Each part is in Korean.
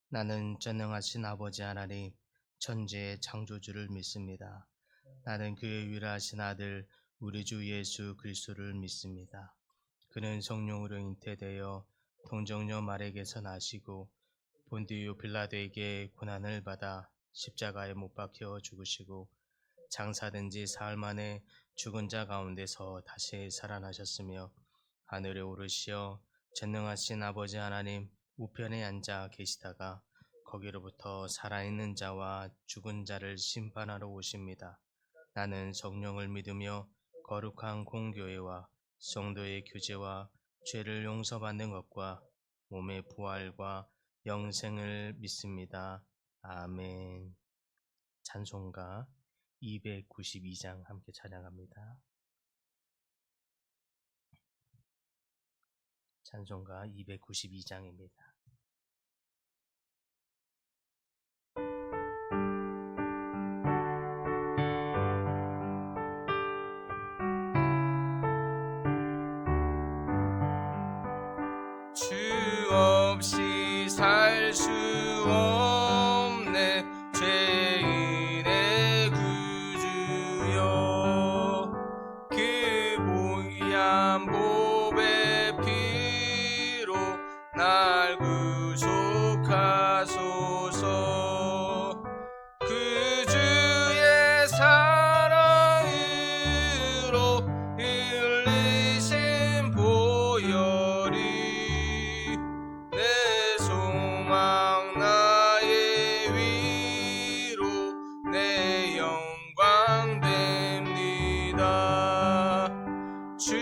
나는 전능하신 아버지 하나님, 천지의 창조주를 믿습니다. 나는 그의 유일하신 아들 우리 주 예수 그리스도를 믿습니다. 그는 성령으로 잉태되어 동정녀 마리아에게서 나시고 본디오 빌라도에게 고난을 받아 십자가에 못 박혀 죽으시고 장사된 지 사흘 만에 죽은 자 가운데서 다시 살아나셨으며 하늘에 오르시어 전능하신 아버지 하나님 우편에 앉아 계시다가 거기로부터 살아있는 자와 죽은 자를 심판하러 오십니다. 나는 성령을 믿으며 거룩한 공교회와 성도의 교제와 죄를 용서받는 것과 몸의 부활과 영생을 믿습니다. 아멘. 찬송가 292장 함께 찬양합니다. 찬송가 292장입니다. 주 없이 살 수 없네 죄인의 구주여 그 보이한 보배 피로 날 구속하소서 그 주의 사랑으로 흘리신 보혈이 내 소망 나의 위로 내 영광 됩니다. 주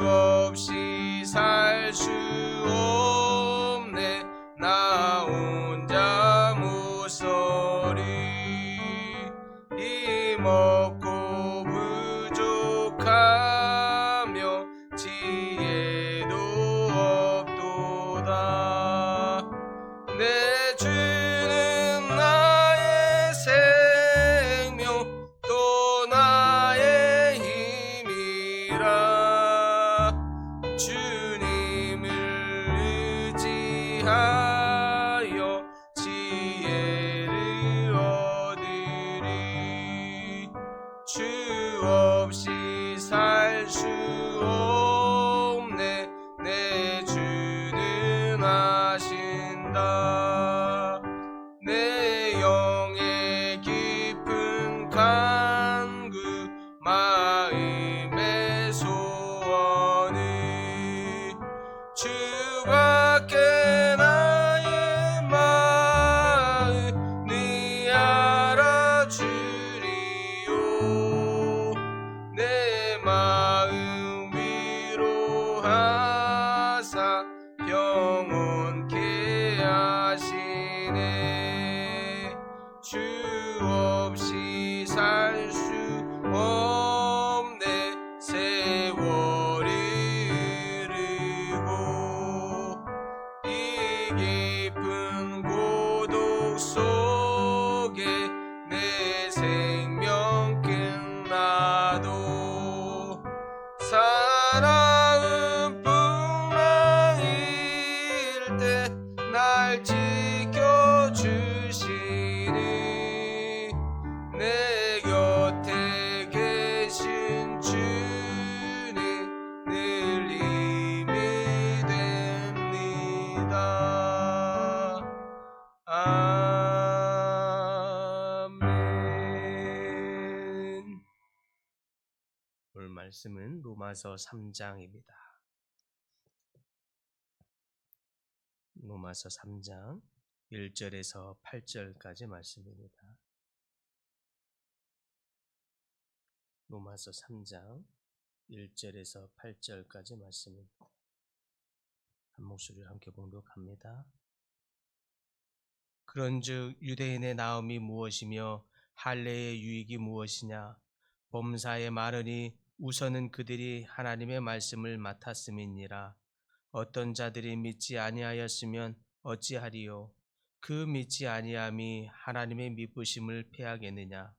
없이 살 수 없네 나 혼자 못 서리 힘없고 부족하며 지혜도 없도다. 내 주는 나의 생명 또 나의 힘이라 주님을 의지하여 지혜를 얻으리. 주 없이 살 수 없네 내 주는 아신다. 내 영의 깊은 간구 마음의 소원을 주밖에 나의 마음 네 알아주리요. 내 마음 위로하사 영원케 하시네. 주 없이 살 수 없네 세월이 흐르고 이 깊은 고독 속에 내 생명 끝나도 사랑은 풍랑일 때 날 지켜주시니 내 곁에 계신 주님 늘 힘이 됩니다. 아멘. 오늘 말씀은 로마서 3장입니다. 로마서 3장 1절에서 8절까지 말씀입니다. 로마서 3장 1절에서 8절까지 말씀입니다. 한 목소리로 함께 봉독합니다. 그런즉 유대인의 나음이 무엇이며 할례의 유익이 무엇이냐? 범사에 말하니 우선은 그들이 하나님의 말씀을 맡았음이니라. 어떤 자들이 믿지 아니하였으면 어찌하리요? 그 믿지 아니함이 하나님의 미쁘심을 패하겠느냐?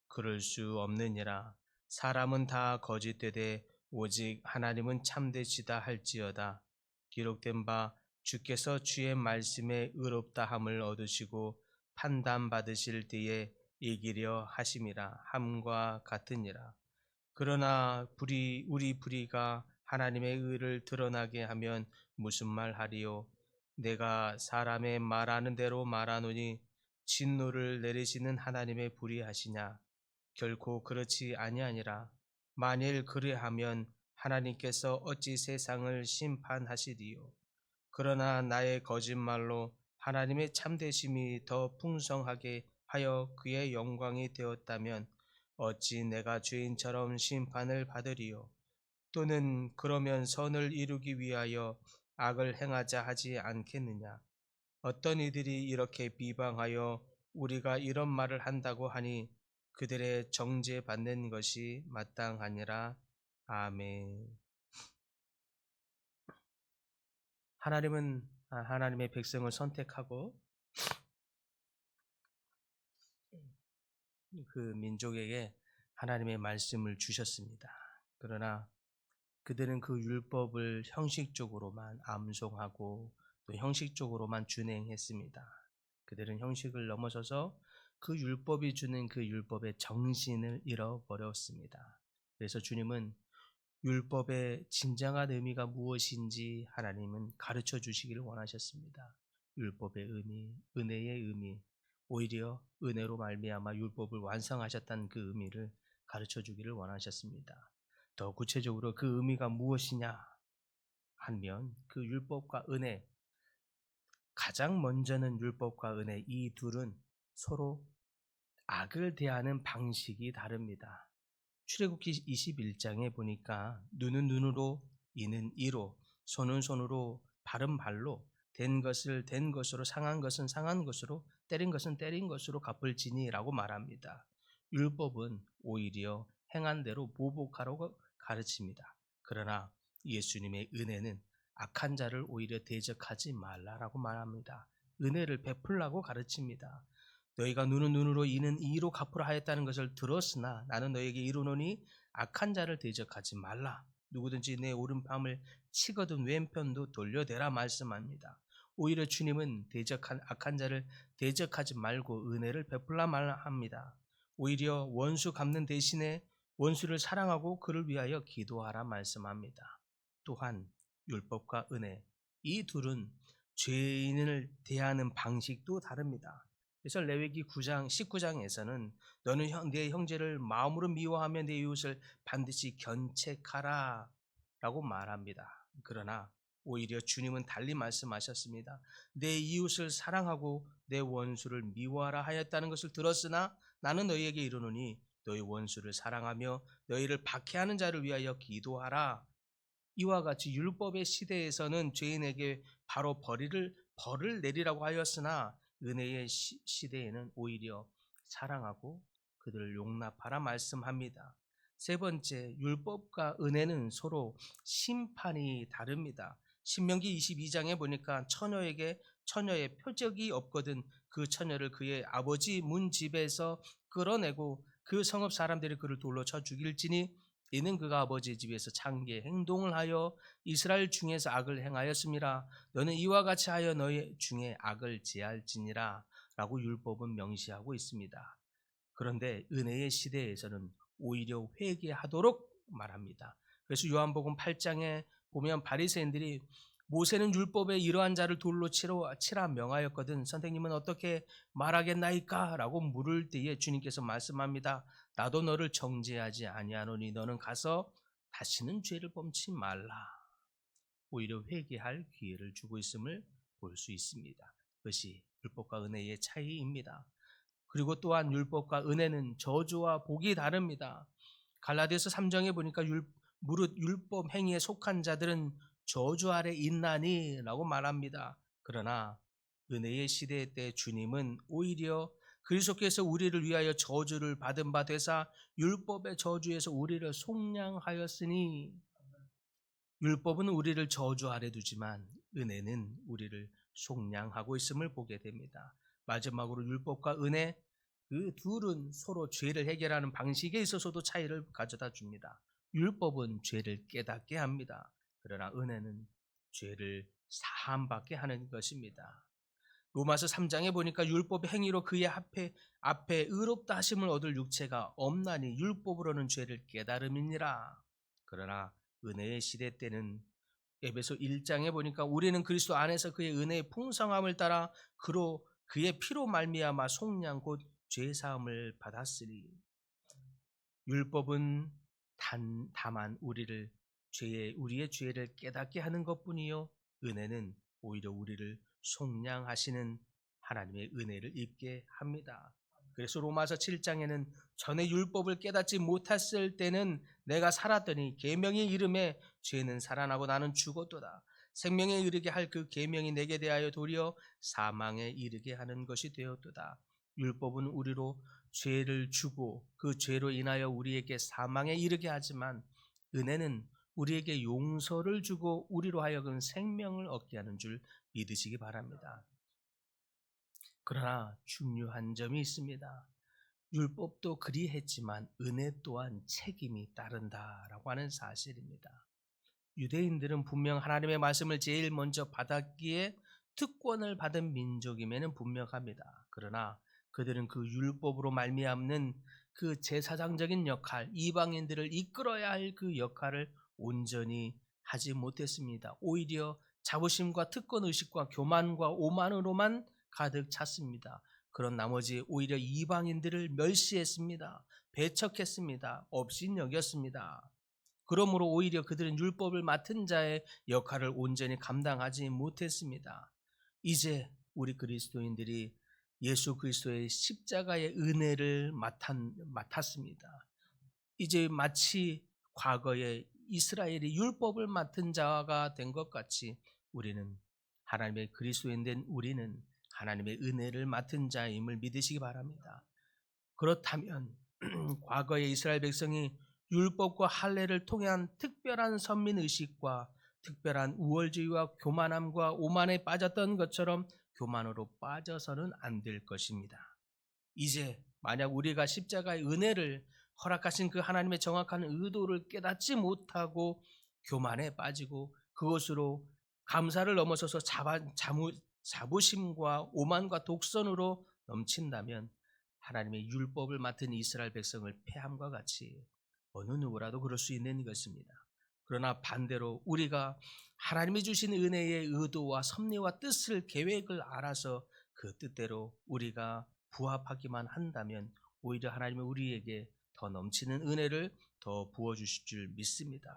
그럴 수 없느니라. 사람은 다 거짓되되 오직 하나님은 참되시다 할지어다. 기록된 바 주께서 주의 말씀에 의롭다함을 얻으시고 판단받으실 때에 이기려 하심이라 함과 같으니라. 그러나 우리 불의가 하나님의 의를 드러나게 하면 무슨 말 하리요? 내가 사람의 말하는 대로 말하노니 진노를 내리시는 하나님의 불의하시냐? 결코 그렇지 아니하니라. 만일 그리하면 하나님께서 어찌 세상을 심판하시리요? 그러나 나의 거짓말로 하나님의 참되심이 더 풍성하게 하여 그의 영광이 되었다면 어찌 내가 죄인처럼 심판을 받으리요? 또는 그러면 선을 이루기 위하여 악을 행하자 하지 않겠느냐? 어떤 이들이 이렇게 비방하여 우리가 이런 말을 한다고 하니 그들의 정죄받는 것이 마땅하니라. 아멘. 하나님은 하나님의 백성을 선택하고 그 민족에게 하나님의 말씀을 주셨습니다. 그러나 그들은 그 율법을 형식적으로만 암송하고 또 형식적으로만 준행했습니다. 그들은 형식을 넘어서서 그 율법이 주는 그 율법의 정신을 잃어버렸습니다. 그래서 주님은 율법의 진정한 의미가 무엇인지 하나님은 가르쳐 주시기를 원하셨습니다. 율법의 의미, 은혜의 의미, 오히려 은혜로 말미암아 율법을 완성하셨다는 그 의미를 가르쳐 주기를 원하셨습니다. 더 구체적으로 그 의미가 무엇이냐 하면 그 율법과 은혜, 가장 먼저는 율법과 은혜, 이 둘은 서로 악을 대하는 방식이 다릅니다. 출애굽기 21장에 보니까 눈은 눈으로, 이는 이로, 손은 손으로, 발은 발로, 된 것을 된 것으로, 상한 것은 상한 것으로, 때린 것은 때린 것으로 갚을지니라고 말합니다. 율법은 오히려 행한 대로 보복하라고 가르칩니다. 그러나 예수님의 은혜는 악한 자를 오히려 대적하지 말라라고 말합니다. 은혜를 베풀라고 가르칩니다. 너희가 눈은 눈으로 이는 이로 갚으라 하였다는 것을 들었으나 나는 너에게 이르노니 악한 자를 대적하지 말라. 누구든지 내 오른팔을 치거든 왼편도 돌려대라 말씀합니다. 오히려 주님은 악한 자를 대적하지 말고 은혜를 베풀라 말합니다. 오히려 원수 갚는 대신에 원수를 사랑하고 그를 위하여 기도하라 말씀합니다. 또한 율법과 은혜, 이 둘은 죄인을 대하는 방식도 다릅니다. 그래서 레위기 9장 19장에서는 너는 내 형제를 마음으로 미워하며 내 이웃을 반드시 견책하라 라고 말합니다. 그러나 오히려 주님은 달리 말씀하셨습니다. 내 이웃을 사랑하고 내 원수를 미워하라 하였다는 것을 들었으나 나는 너희에게 이르노니 너희 원수를 사랑하며 너희를 박해하는 자를 위하여 기도하라. 이와 같이 율법의 시대에서는 죄인에게 바로 벌을 내리라고 하였으나 은혜의 시대에는 오히려 사랑하고 그들을 용납하라 말씀합니다. 세 번째, 율법과 은혜는 서로 심판이 다릅니다. 신명기 22장에 보니까 처녀의 표적이 없거든 그 처녀를 그의 아버지 문집에서 끌어내고 그 성읍 사람들이 그를 돌로 쳐 죽일지니 이는 그가 아버지의 집에서 창기의 행동을 하여 이스라엘 중에서 악을 행하였음이라. 너는 이와 같이 하여 너희 중에 악을 제할지니라 라고 율법은 명시하고 있습니다. 그런데 은혜의 시대에서는 오히려 회개하도록 말합니다. 그래서 요한복음 8장에 보면 바리새인들이 모세는 율법에 이러한 자를 돌로 치라 명하였거든 선생님은 어떻게 말하겠나이까? 라고 물을 때에 주님께서 말씀합니다. 나도 너를 정죄하지 아니하노니 너는 가서 다시는 죄를 범치 말라. 오히려 회개할 기회를 주고 있음을 볼 수 있습니다. 그것이 율법과 은혜의 차이입니다. 그리고 또한 율법과 은혜는 저주와 복이 다릅니다. 갈라디아서 3장에 보니까 무릇 율법 행위에 속한 자들은 저주 아래 있나니 라고 말합니다. 그러나 은혜의 시대 때 주님은 오히려 그리스도께서 우리를 위하여 저주를 받은 바 되사 율법의 저주에서 우리를 속량하였으니 율법은 우리를 저주 아래 두지만 은혜는 우리를 속량하고 있음을 보게 됩니다. 마지막으로 율법과 은혜, 그 둘은 서로 죄를 해결하는 방식에 있어서도 차이를 가져다 줍니다. 율법은 죄를 깨닫게 합니다. 그러나 은혜는 죄를 사함받게 하는 것입니다. 로마서 3장에 보니까 율법의 행위로 그의 앞에 의롭다 하심을 얻을 육체가 없나니 율법으로는 죄를 깨달음이니라. 그러나 은혜의 시대 때는 에베소 1장에 보니까 우리는 그리스도 안에서 그의 은혜의 풍성함을 따라 그의 피로 말미암아 속량 곧 죄사함을 받았으니 율법은 다만 우리의 죄를 깨닫게 하는 것뿐이요 은혜는 오히려 우리를 속량하시는 하나님의 은혜를 입게 합니다. 그래서 로마서 7장에는 전에 율법을 깨닫지 못했을 때는 내가 살았더니 계명의 이름에 죄는 살아나고 나는 죽었도다. 생명에 이르게 할 그 계명이 내게 대하여 도리어 사망에 이르게 하는 것이 되었도다. 율법은 우리로 죄를 주고 그 죄로 인하여 우리에게 사망에 이르게 하지만 은혜는 우리에게 용서를 주고 우리로 하여금 생명을 얻게 하는 줄 믿으시기 바랍니다. 그러나 중요한 점이 있습니다. 율법도 그리했지만 은혜 또한 책임이 따른다라고 하는 사실입니다. 유대인들은 분명 하나님의 말씀을 제일 먼저 받았기에 특권을 받은 민족임에는 분명합니다. 그러나 그들은 그 율법으로 말미암는 그 제사장적인 역할, 이방인들을 이끌어야 할 그 역할을 온전히 하지 못했습니다. 오히려 자부심과 특권의식과 교만과 오만으로만 가득 찼습니다. 그런 나머지 오히려 이방인들을 멸시했습니다. 배척했습니다. 업신여겼습니다. 그러므로 오히려 그들은 율법을 맡은 자의 역할을 온전히 감당하지 못했습니다. 이제 우리 그리스도인들이 예수 그리스도의 십자가의 은혜를 맡았습니다. 이제 마치 과거에 이스라엘이 율법을 맡은 자가 된 것 같이 우리는 하나님의 그리스도인 된 우리는 하나님의 은혜를 맡은 자임을 믿으시기 바랍니다. 그렇다면 과거의 이스라엘 백성이 율법과 할례를 통한 특별한 선민의식과 특별한 우월주의와 교만함과 오만에 빠졌던 것처럼 교만으로 빠져서는 안 될 것입니다. 이제 만약 우리가 십자가의 은혜를 허락하신 그 하나님의 정확한 의도를 깨닫지 못하고 교만에 빠지고 그것으로 감사를 넘어서서 자부심과 오만과 독선으로 넘친다면 하나님의 율법을 맡은 이스라엘 백성을 패함과 같이 어느 누구라도 그럴 수 있는 것입니다. 그러나 반대로 우리가 하나님이 주신 은혜의 의도와 섭리와 뜻을 계획을 알아서 그 뜻대로 우리가 부합하기만 한다면 오히려 하나님은 우리에게 더 넘치는 은혜를 더 부어주실 줄 믿습니다.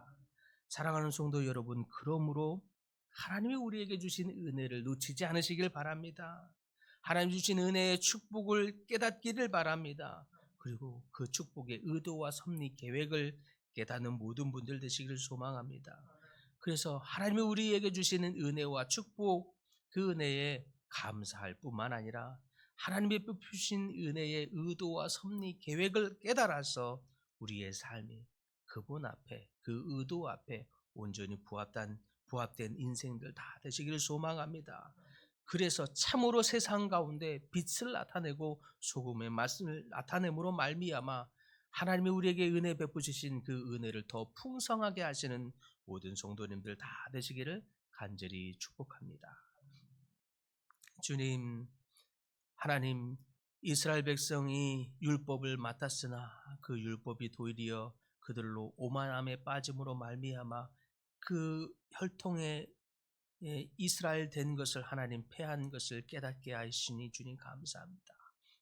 사랑하는 성도 여러분, 그러므로 하나님이 우리에게 주신 은혜를 놓치지 않으시길 바랍니다. 하나님 주신 은혜의 축복을 깨닫기를 바랍니다. 그리고 그 축복의 의도와 섭리 계획을 깨닫는 모든 분들 되시기를 소망합니다. 그래서 하나님이 우리에게 주시는 은혜와 축복, 그 은혜에 감사할 뿐만 아니라 하나님의 베푸신 은혜의 의도와 섭리 계획을 깨달아서 우리의 삶이 그분 앞에, 그 의도 앞에 온전히 부합된 인생들 다 되시기를 소망합니다. 그래서 참으로 세상 가운데 빛을 나타내고 소금의 맛을 나타냄으로 말미암아 하나님이 우리에게 은혜 베푸시신 그 은혜를 더 풍성하게 하시는 모든 성도님들 다 되시기를 간절히 축복합니다. 주님, 하나님, 이스라엘 백성이 율법을 맡았으나 그 율법이 도리어 그들로 오만함에 빠짐으로 말미암아 그 혈통에 이스라엘 된 것을 하나님 패한 것을 깨닫게 하시니 주님 감사합니다.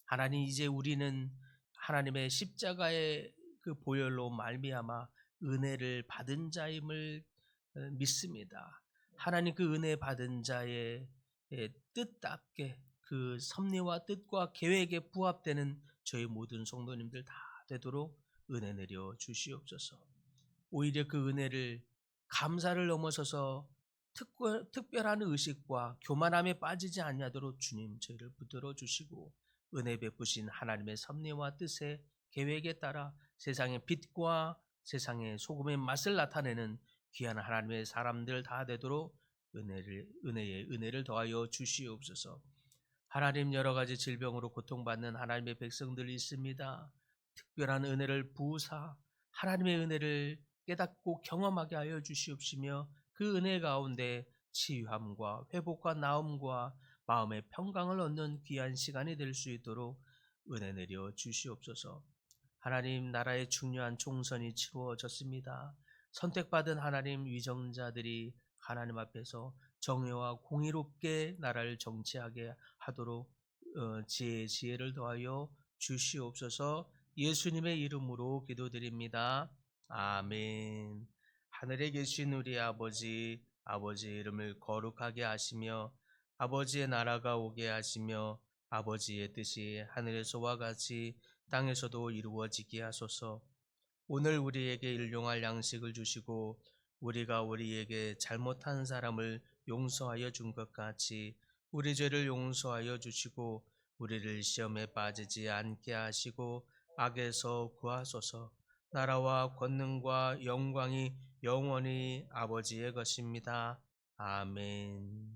하나님, 이제 우리는 하나님의 십자가의 그 보혈로 말미암아 은혜를 받은 자임을 믿습니다. 하나님, 그 은혜 받은 자의 뜻답게 그 섭리와 뜻과 계획에 부합되는 저희 모든 성도님들 다 되도록 은혜 내려 주시옵소서. 오히려 그 은혜를 감사를 넘어서서 특별한 의식과 교만함에 빠지지 아니하도록 주님 저희를 붙들어 주시고 은혜 베푸신 하나님의 섭리와 뜻의 계획에 따라 세상의 빛과 세상의 소금의 맛을 나타내는 귀한 하나님의 사람들 다 되도록 은혜의 은혜를 더하여 주시옵소서. 하나님, 여러 가지 질병으로 고통받는 하나님의 백성들이 있습니다. 특별한 은혜를 부으사 하나님의 은혜를 깨닫고 경험하게 하여 주시옵시며 그 은혜 가운데 치유함과 회복과 나음과 마음의 평강을 얻는 귀한 시간이 될 수 있도록 은혜 내려 주시옵소서. 하나님, 나라의 중요한 총선이 치루어졌습니다. 선택받은 하나님 위정자들이 하나님 앞에서 정의와 공의롭게 나라를 정치하게 하도록 지혜를 더하여 주시옵소서. 예수님의 이름으로 기도드립니다. 아멘. 하늘에 계신 우리 아버지, 아버지의 이름을 거룩하게 하시며 아버지의 나라가 오게 하시며 아버지의 뜻이 하늘에서와 같이 땅에서도 이루어지게 하소서. 오늘 우리에게 일용할 양식을 주시고 우리가 우리에게 잘못한 사람을 용서하여 준 것 같이 우리 죄를 용서하여 주시고 우리를 시험에 빠지지 않게 하시고 악에서 구하소서. 나라와 권능과 영광이 영원히 아버지의 것입니다. 아멘.